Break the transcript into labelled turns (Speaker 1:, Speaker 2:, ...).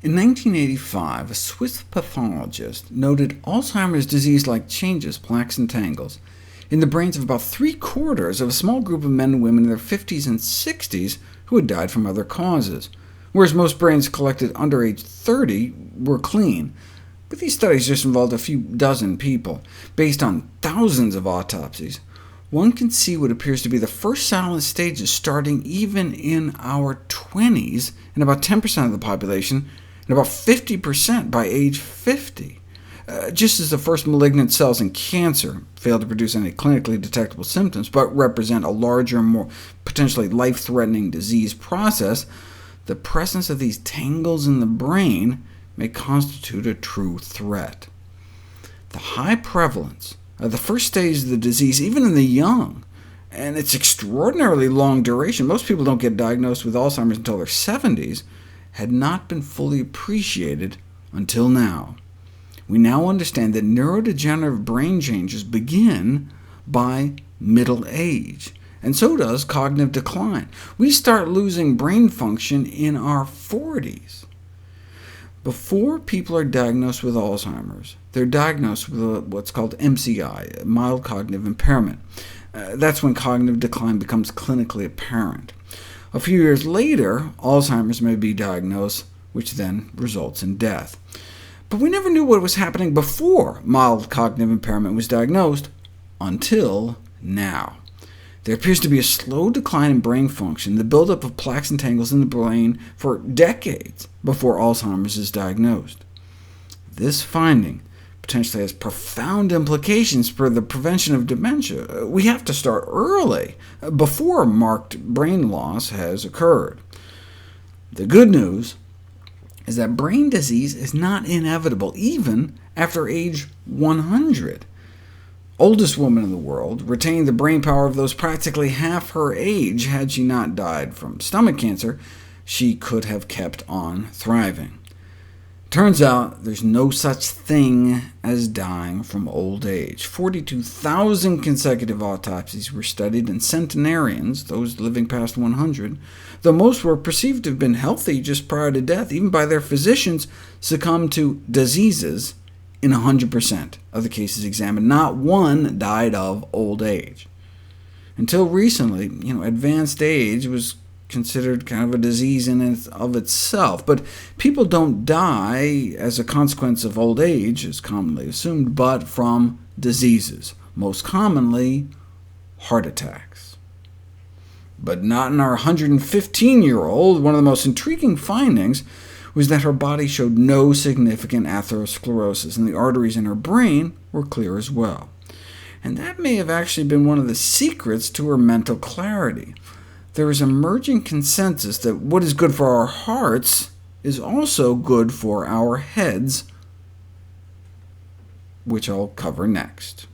Speaker 1: In 1985, a Swiss pathologist noted Alzheimer's disease-like changes, plaques and tangles, in the brains of about 3/4 of a small group of men and women in their 50s and 60s who had died from other causes, whereas most brains collected under age 30 were clean. But these studies just involved a few dozen people. Based on thousands of autopsies, one can see what appears to be the first silent stages starting even in our 20s, in about 10% of the population, and about 50% by age 50. Just as the first malignant cells in cancer fail to produce any clinically detectable symptoms, but represent a larger, more potentially life-threatening disease process, the presence of these tangles in the brain may constitute a true threat. The high prevalence of the first stage of the disease, even in the young, and its extraordinarily long duration — most people don't get diagnosed with Alzheimer's until their 70s, had not been fully appreciated until now. We now understand that neurodegenerative brain changes begin by middle age, and so does cognitive decline. We start losing brain function in our 40s. Before people are diagnosed with Alzheimer's, they're diagnosed with what's called MCI, mild cognitive impairment. That's when cognitive decline becomes clinically apparent. A few years later, Alzheimer's may be diagnosed, which then results in death. But we never knew what was happening before mild cognitive impairment was diagnosed, until now. There appears to be a slow decline in brain function, the buildup of plaques and tangles in the brain for decades before Alzheimer's is diagnosed. This finding potentially has profound implications for the prevention of dementia. We have to start early, before marked brain loss has occurred. The good news is that brain disease is not inevitable, even after age 100. Oldest woman in the world retained the brain power of those practically half her age. Had she not died from stomach cancer, she could have kept on thriving. Turns out there's no such thing as dying from old age. 42,000 consecutive autopsies were studied in centenarians, those living past 100, though most were perceived to have been healthy just prior to death. Even by their physicians, succumbed to diseases in 100% of the cases examined. Not one died of old age. Until recently, advanced age was considered kind of a disease in and of itself, but people don't die as a consequence of old age, as commonly assumed, but from diseases, most commonly heart attacks. But not in our 115-year-old. One of the most intriguing findings was that her body showed no significant atherosclerosis, and the arteries in her brain were clear as well. And that may have actually been one of the secrets to her mental clarity. There is emerging consensus that what is good for our hearts is also good for our heads, which I'll cover next.